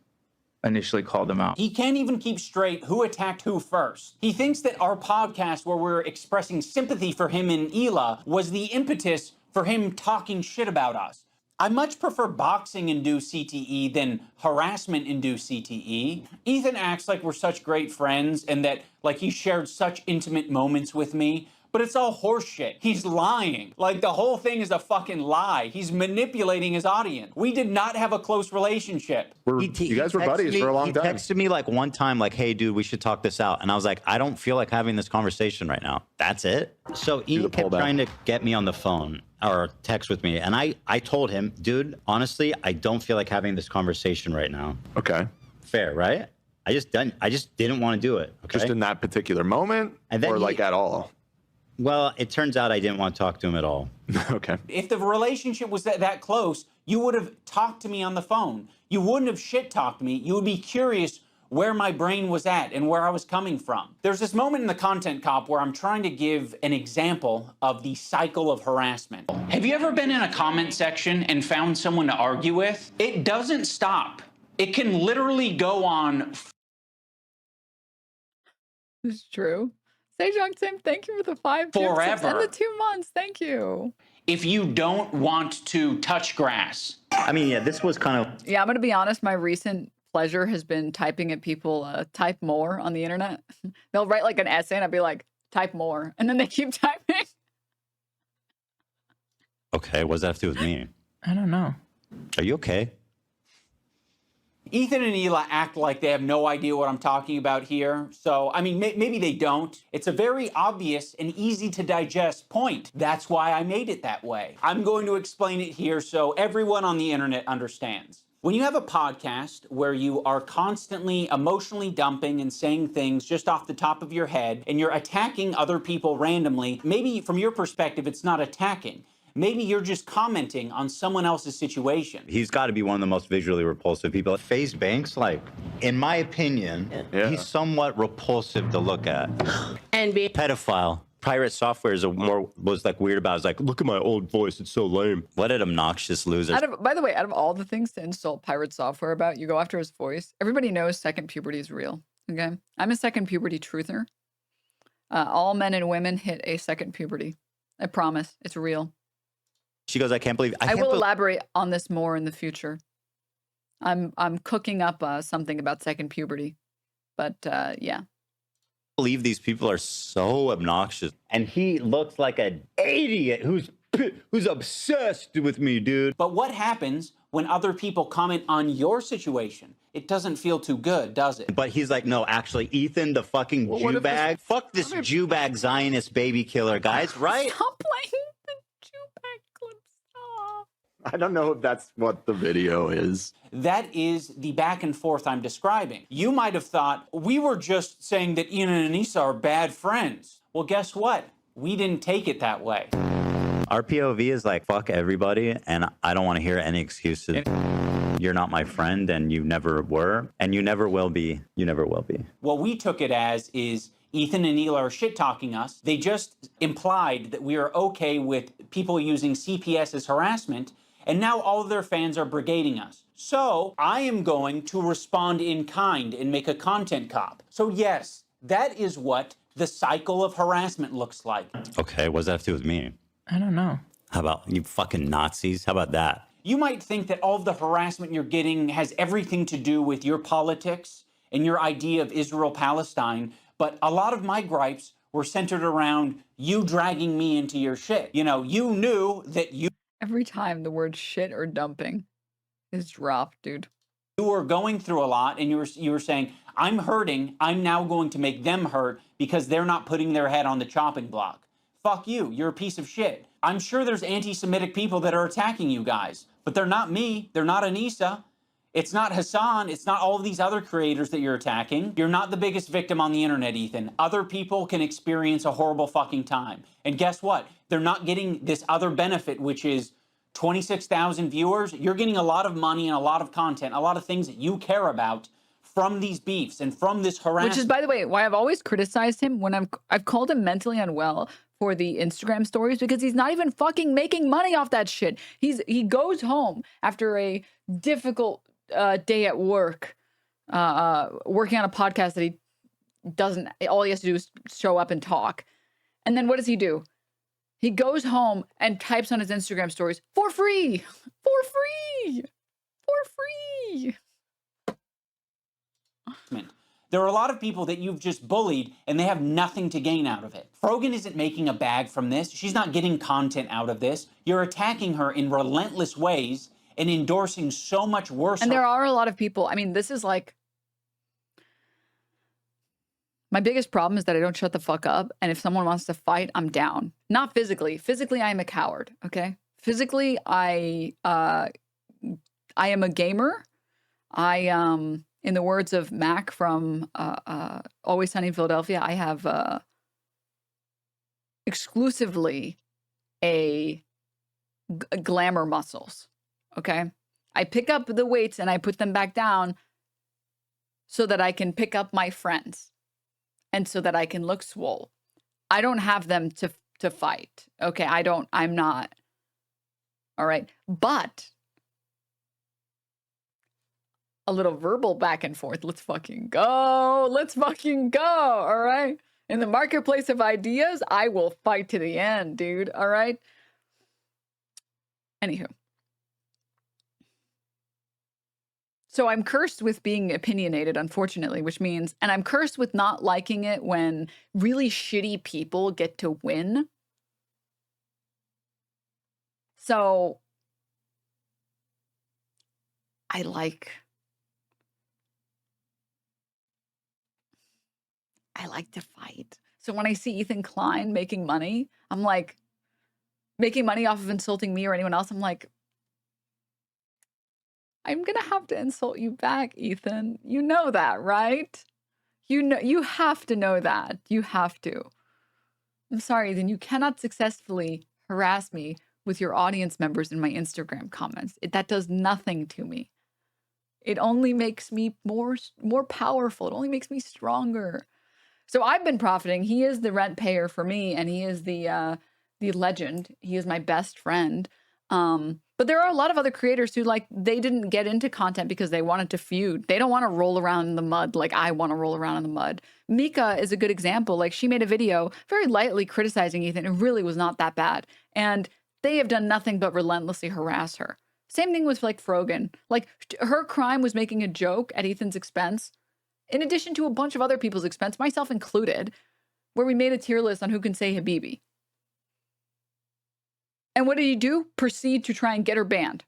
initially called them out. He can't even keep straight who attacked who first. He thinks that our podcast where we're expressing sympathy for him and Hila was the impetus for him talking shit about us. I much prefer boxing-induced CTE than harassment-induced CTE. Ethan acts like we're such great friends and that like he shared such intimate moments with me, but it's all horseshit. He's lying. Like, the whole thing is a fucking lie. He's manipulating his audience. We did not have a close relationship. You guys were buddies for a long time. He texted me like one time, like, hey, dude, we should talk this out. And I was like, I don't feel like having this conversation right now. That's it. So Ian kept trying to get me on the phone or text with me. And I told him, dude, honestly, I don't feel like having this conversation right now. Okay. Fair, right? I just didn't want to do it. Okay? Just in that particular moment, and then or like at all? Well, it turns out I didn't want to talk to him at all. Okay. If the relationship was that close, you would have talked to me on the phone. You wouldn't have shit-talked me. You would be curious where my brain was at and where I was coming from. There's this moment in the Content Cop where I'm trying to give an example of the cycle of harassment. Have you ever been in a comment section and found someone to argue with? It doesn't stop. It can literally go on. It's true. Sejong Tim, thank you for the 5 gifts Forever. and the 2 months. Thank you. If you don't want to touch grass. I mean, yeah, this was kind of... Yeah, I'm going to be honest. My recent pleasure has been typing at people, type more on the internet. They'll write like an essay and I'll be like, type more. And then they keep typing. Okay, what does that have to do with me? I don't know. Are you okay? Ethan and Hila act like they have no idea what I'm talking about here. So, I mean, maybe they don't. It's a very obvious and easy to digest point. That's why I made it that way. I'm going to explain it here so everyone on the internet understands. When you have a podcast where you are constantly emotionally dumping and saying things just off the top of your head, and you're attacking other people randomly, maybe from your perspective, it's not attacking. Maybe you're just commenting on someone else's situation. He's got to be one of the most visually repulsive people. FaZe Banks, like, in my opinion, he's somewhat repulsive to look at. And be Pedophile. Pirate Software was like weird about it. It's like, look at my old voice, it's so lame. What an obnoxious loser. By the way, out of all the things to insult Pirate Software about, you go after his voice. Everybody knows second puberty is real. Okay, I'm a second puberty truther. All men and women hit a second puberty. I promise, it's real. She goes, I can't believe. I will elaborate on this more in the future. I'm cooking up something about second puberty, but yeah. Believe these people are so obnoxious, and he looks like an idiot who's obsessed with me, dude. But what happens when other people comment on your situation? It doesn't feel too good, does it? But he's like, no, actually, Ethan, the fucking Jew bag. Fuck this Jew bag Zionist baby killer, guys, right? Stop playing the Jew bag clip. Stop. I don't know if that's what the video is. That is the back and forth I'm describing. You might have thought we were just saying that Ian and Anissa are bad friends. Well, guess what? We didn't take it that way. Our POV is like, fuck everybody, and I don't want to hear any excuses. You're not my friend, and you never were, and you never will be. You never will be. What we took it as is Ethan and Hila are shit-talking us. They just implied that we are okay with people using CPS as harassment, and now all of their fans are brigading us. So I am going to respond in kind and make a content cop. So yes, that is what the cycle of harassment looks like. Okay, what does that have to do with me? I don't know. How about you fucking Nazis? How about that? You might think that all of the harassment you're getting has everything to do with your politics and your idea of Israel-Palestine, but a lot of my gripes were centered around you dragging me into your shit. You know, you knew that you... Every time the word shit or dumping is dropped, dude. You were going through a lot, and you were saying, I'm hurting, I'm now going to make them hurt because they're not putting their head on the chopping block. Fuck you, you're a piece of shit. I'm sure there's anti-Semitic people that are attacking you guys, but they're not me, they're not Anissa, it's not Hassan, it's not all of these other creators that you're attacking. You're not the biggest victim on the internet, Ethan. Other people can experience a horrible fucking time. And guess what? They're not getting this other benefit, which is 26,000 viewers. You're getting a lot of money and a lot of content, a lot of things that you care about from these beefs and from this harassment. Which is, by the way, why I've always criticized him when I've called him mentally unwell for the Instagram stories, because he's not even fucking making money off that shit. He goes home after a difficult day at work, working on a podcast that he doesn't, all he has to do is show up and talk. And then what does he do? He goes home and types on his Instagram stories, for free, for free, for free. There are a lot of people that you've just bullied and they have nothing to gain out of it. Frogan isn't making a bag from this. She's not getting content out of this. You're attacking her in relentless ways and endorsing so much worse. And there are a lot of people. I mean, this is like, my biggest problem is that I don't shut the fuck up. And if someone wants to fight, I'm down. Not physically. Physically, I am a coward. Okay. Physically, I am a gamer. In the words of Mac from Always Sunny in Philadelphia, I have exclusively glamour muscles. Okay. I pick up the weights and I put them back down so that I can pick up my friends and so that I can look swole. I don't have them to fight. Okay. I'm not. All right. But a little verbal back and forth. Let's fucking go. Let's fucking go. All right. In the marketplace of ideas, I will fight to the end, dude. All right. Anywho. So I'm cursed with being opinionated, unfortunately, which means, and I'm cursed with not liking it when really shitty people get to win. So I like to fight. So when I see Ethan Klein making money, I'm like, making money off of insulting me or anyone else, I'm like, I'm gonna have to insult you back, Ethan. You know that, right? You have to know that. You have to. I'm sorry, then you cannot successfully harass me with your audience members in my Instagram comments. That does nothing to me. It only makes me more powerful. It only makes me stronger. So I've been profiting. He is the rent payer for me, and he is the legend. He is my best friend. But there are a lot of other creators who, like, they didn't get into content because they wanted to feud. They don't want to roll around in the mud like I want to roll around in the mud. Mika is a good example. Like, she made a video very lightly criticizing Ethan. It really was not that bad. And they have done nothing but relentlessly harass her. Same thing with, like, Frogan. Like, her crime was making a joke at Ethan's expense, in addition to a bunch of other people's expense, myself included, where we made a tier list on who can say Habibi. And what did he do? Proceed to try and get her banned.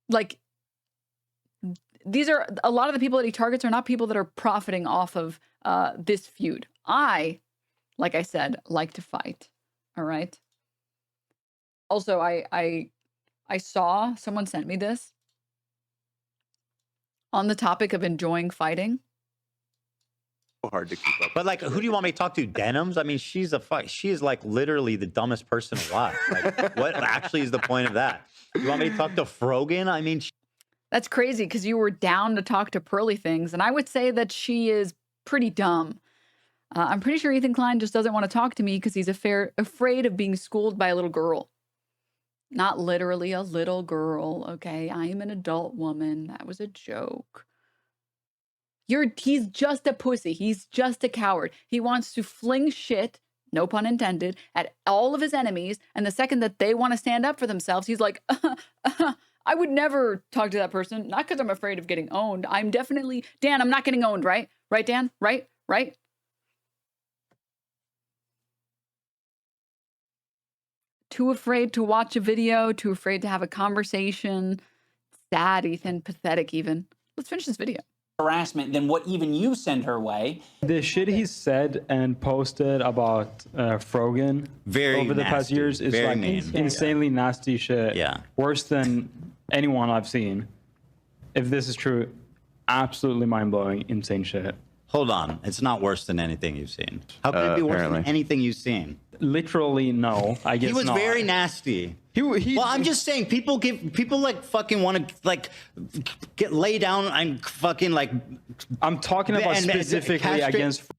Like, these are a lot of the people that he targets are not people that are profiting off of this feud. Like I said, like to fight. All right. Also, I saw someone sent me this on the topic of enjoying fighting. Hard to keep up. But like, who do you want me to talk to? Denims? I mean, she is like literally the dumbest person alive. Like, what actually is the point of that? You want me to talk to Frogan? I mean, that's crazy because you were down to talk to Pearly Things, and I would say that she is pretty dumb. I'm pretty sure Ethan Klein just doesn't want to talk to me because he's afraid of being schooled by a little girl. Not literally a little girl, okay? I am an adult woman. That was a joke. He's just a pussy. He's just a coward. He wants to fling shit, no pun intended, at all of his enemies. And the second that they want to stand up for themselves, he's like, I would never talk to that person. Not because I'm afraid of getting owned. I'm definitely, Dan, I'm not getting owned, right? Right, Dan? Right? Right? Too afraid to watch a video, too afraid to have a conversation. Sad, Ethan. Pathetic, even. Let's finish this video. Harassment than what even you send her way. The shit he said and posted about Frogan over the past years is like insanely nasty shit. Yeah. Worse than anyone I've seen. If this is true, absolutely mind-blowing, insane shit. Hold on. It's not worse than anything you've seen. How could it be worse than anything you've seen? Literally, no. I guess he was not. very nasty. Well, I'm just saying, people like fucking want to like lay down and fucking like. I'm talking about specifically against.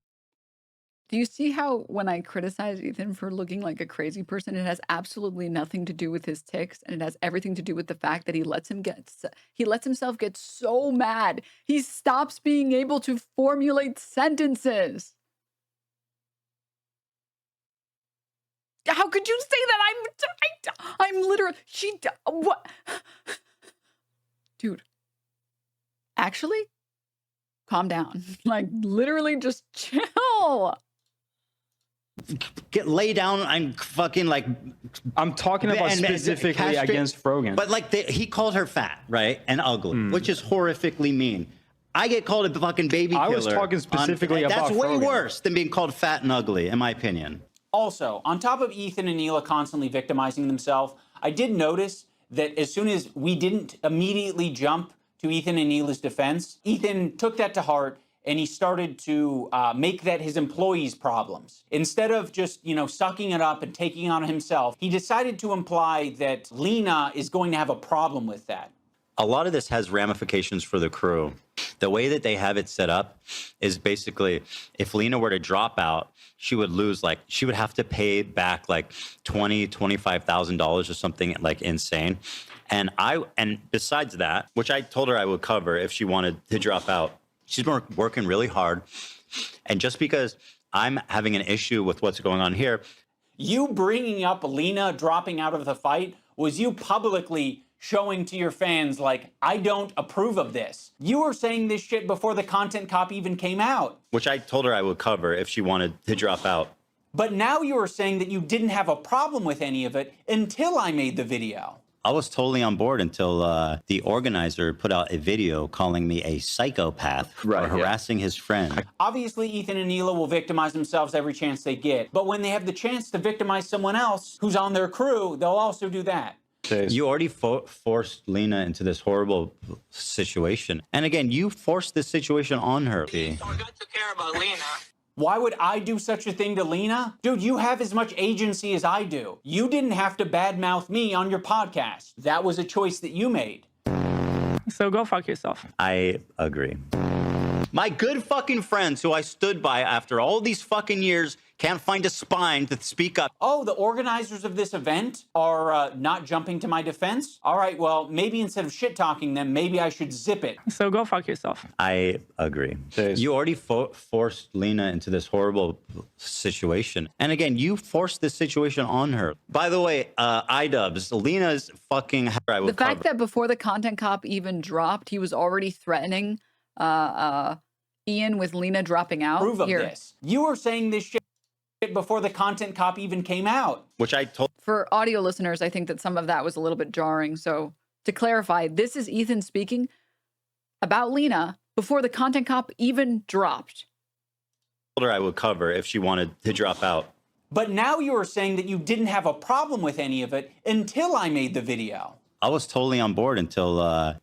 Do you see how when I criticize Ethan for looking like a crazy person, it has absolutely nothing to do with his tics, and it has everything to do with the fact that he lets himself get so mad he stops being able to formulate sentences. How could you say that? I'm literally, what? Dude, actually, calm down. Like, literally just chill. Lay down and fucking like. I'm talking about specifically against Frogan. But like, he called her fat, right? And ugly, which is horrifically mean. I get called a fucking baby killer. I was talking specifically about That's way Frogan. worse than being called fat and ugly, in my opinion. Also, on top of Ethan and Neela constantly victimizing themselves, I did notice that as soon as we didn't immediately jump to Ethan and Neela's defense, Ethan took that to heart and he started to make that his employees' problems. Instead of just, sucking it up and taking it on himself, he decided to imply that Lena is going to have a problem with that. A lot of this has ramifications for the crew. The way that they have it set up is basically, if Lena were to drop out, she would lose, she would have to pay back $25,000 or something like insane. And besides that, which I told her I would cover if she wanted to drop out, she's been working really hard. And just because I'm having an issue with what's going on here. You bringing up Lena dropping out of the fight was you publicly showing to your fans, I don't approve of this. You were saying this shit before the content cop even came out. Which I told her I would cover if she wanted to drop out. But now you are saying that you didn't have a problem with any of it until I made the video. I was totally on board until the organizer put out a video calling me a psychopath for harassing his friend. Obviously, Ethan and Neela will victimize themselves every chance they get. But when they have the chance to victimize someone else who's on their crew, they'll also do that. You already forced Lena into this horrible situation. And again, you forced this situation on her. Why would I do such a thing to Lena? Dude, you have as much agency as I do. You didn't have to badmouth me on your podcast. That was a choice that you made. So go fuck yourself. I agree. My good fucking friends who I stood by after all these fucking years can't find a spine to speak up. Oh, the organizers of this event are not jumping to my defense? All right, well, maybe instead of shit-talking them, maybe I should zip it. So go fuck yourself. I agree. You already forced Lena into this horrible situation. And again, you forced this situation on her. By the way, iDubbbz, Lena's fucking... The fact that before the content cop even dropped, he was already threatening Ian with Lena dropping out. Proof of this. You were saying this shit before the content cop even came out. Which I told... For audio listeners, I think that some of that was a little bit jarring. So to clarify, this is Ethan speaking about Lena before the content cop even dropped. I told her I would cover if she wanted to drop out. But now you are saying that you didn't have a problem with any of it until I made the video. I was totally on board until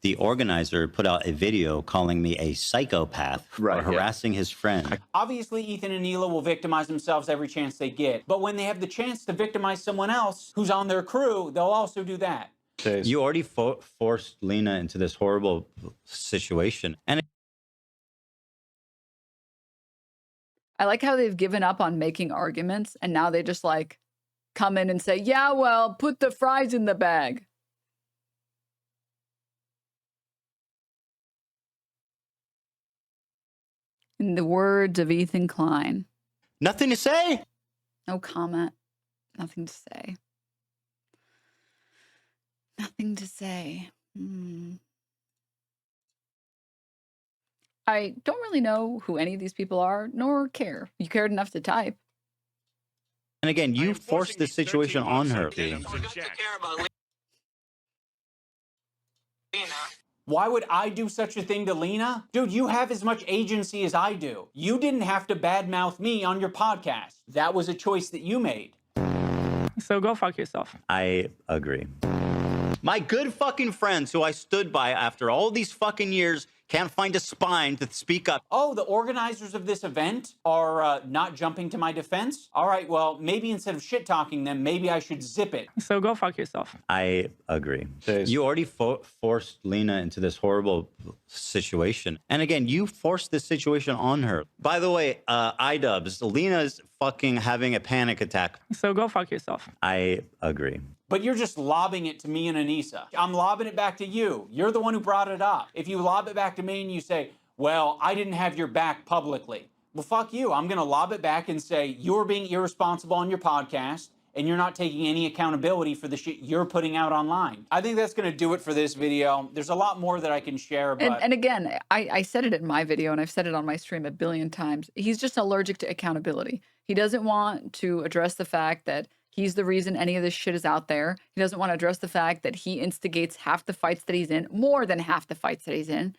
the organizer put out a video calling me a psychopath for harassing his friend. Obviously, Ethan and Neela will victimize themselves every chance they get. But when they have the chance to victimize someone else who's on their crew, they'll also do that. You already forced Lena into this horrible situation. And I like how they've given up on making arguments and now they just like come in and say, yeah, well, put the fries in the bag. In the words of Ethan Klein. Nothing to say. No comment. Nothing to say. Nothing to say. I don't really know who any of these people are, nor care. You cared enough to type. And again, you forced this situation on her. Why would I do such a thing to Lena? Dude, you have as much agency as I do. You didn't have to badmouth me on your podcast. That was a choice that you made. So go fuck yourself. I agree. My good fucking friends who I stood by after all these fucking years can't find a spine to speak up. Oh, the organizers of this event are not jumping to my defense? All right, well, maybe instead of shit-talking them, maybe I should zip it. So go fuck yourself. I agree. You already forced Lena into this horrible situation. And again, you forced this situation on her. By the way, iDubbbz, Lena's fucking having a panic attack. So go fuck yourself. I agree. But you're just lobbing it to me and Anissa. I'm lobbing it back to you. You're the one who brought it up. If you lob it back to me and you say, well, I didn't have your back publicly. Well, fuck you. I'm going to lob it back and say, you're being irresponsible on your podcast and you're not taking any accountability for the shit you're putting out online. I think that's going to do it for this video. There's a lot more that I can share, but... And again, I said it in my video and I've said it on my stream a billion times. He's just allergic to accountability. He doesn't want to address the fact that he's the reason any of this shit is out there. He doesn't want to address the fact that he instigates half the fights that he's in, more than half the fights that he's in.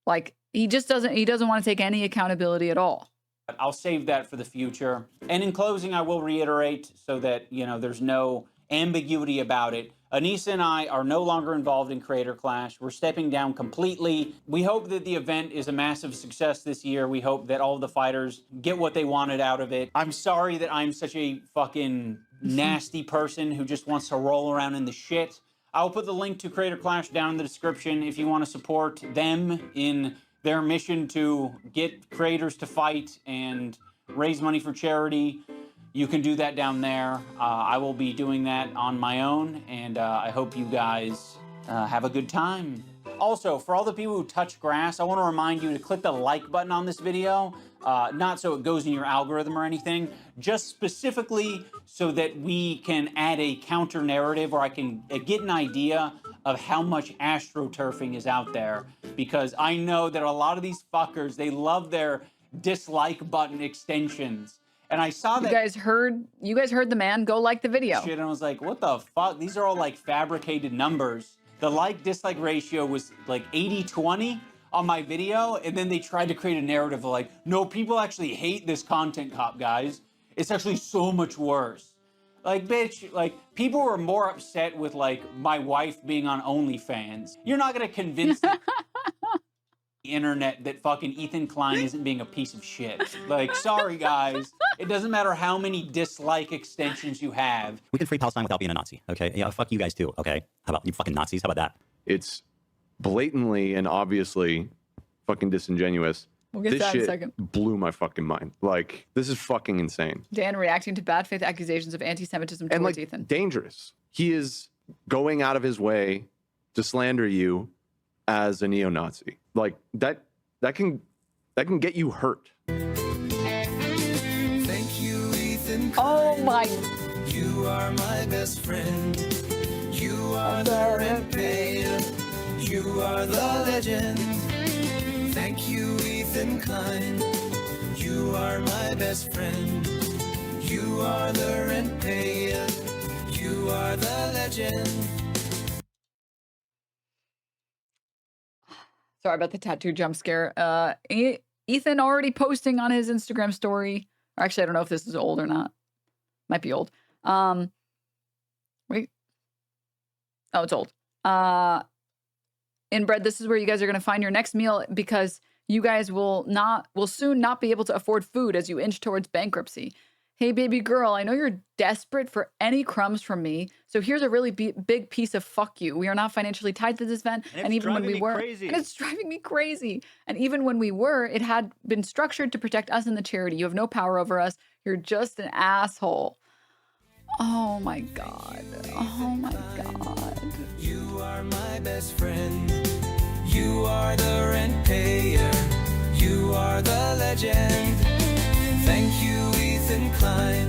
Like, he doesn't want to take any accountability at all. I'll save that for the future. And in closing, I will reiterate so that, you know, there's no ambiguity about it. Anissa and I are no longer involved in Creator Clash. We're stepping down completely. We hope that the event is a massive success this year. We hope that all of the fighters get what they wanted out of it. I'm sorry that I'm such a fucking nasty person who just wants to roll around in the shit. I'll put the link to Creator Clash down in the description if you want to support them in their mission to get creators to fight and raise money for charity. You can do that down there. I will be doing that on my own, and I hope you guys have a good time. Also, for all the people who touch grass, I want to remind you to click the like button on this video, not so it goes in your algorithm or anything, just specifically so that we can add a counter narrative, or I can get an idea of how much astroturfing is out there, because I know that a lot of these fuckers, they love their dislike button extensions. And I saw that. You guys heard the man. Go like the video. Shit, and I was like, what the fuck? These are all like fabricated numbers. The like-dislike ratio was like 80-20 on my video, and then they tried to create a narrative of like, no, people actually hate this content cop, guys. It's actually so much worse. Like, bitch, like, people were more upset with like my wife being on OnlyFans. You're not gonna convince the internet that fucking Ethan Klein isn't being a piece of shit. Like, sorry guys, it doesn't matter how many dislike extensions you have. We can free Palestine without being a Nazi, okay? Yeah, fuck you guys too, okay? How about you fucking Nazis? How about that? It's blatantly and obviously fucking disingenuous. We'll get this that in a shit second. blew my fucking mind. Like, this is fucking insane. Dan reacting to bad faith accusations of anti-Semitism And towards like, Ethan. dangerous. He is going out of his way to slander you as a neo-Nazi. Like, that can get you hurt. Thank you, Ethan. Oh my. You are my best friend. You are the rent payer. You are the legend. Thank you, Ethan Klein. You are my best friend. You are the rent payer. You are the legend. Sorry about the tattoo jump scare. Ethan already posting on his Instagram story. Or actually, I don't know if this is old or not. Might be old. Wait. Oh, it's old. Inbred, this is where you guys are going to find your next meal because you guys will soon not be able to afford food as you inch towards bankruptcy. Hey, baby girl, I know you're desperate for any crumbs from me, so here's a really big piece of fuck you. We are not financially tied to this event, and even when we were, and it's driving me crazy. And even when we were, it had been structured to protect us and the charity. You have no power over us. You're just an asshole. Oh my God. Oh my God. You are my best friend. You are the rent payer. You are the legend. Thank you, Ethan Klein.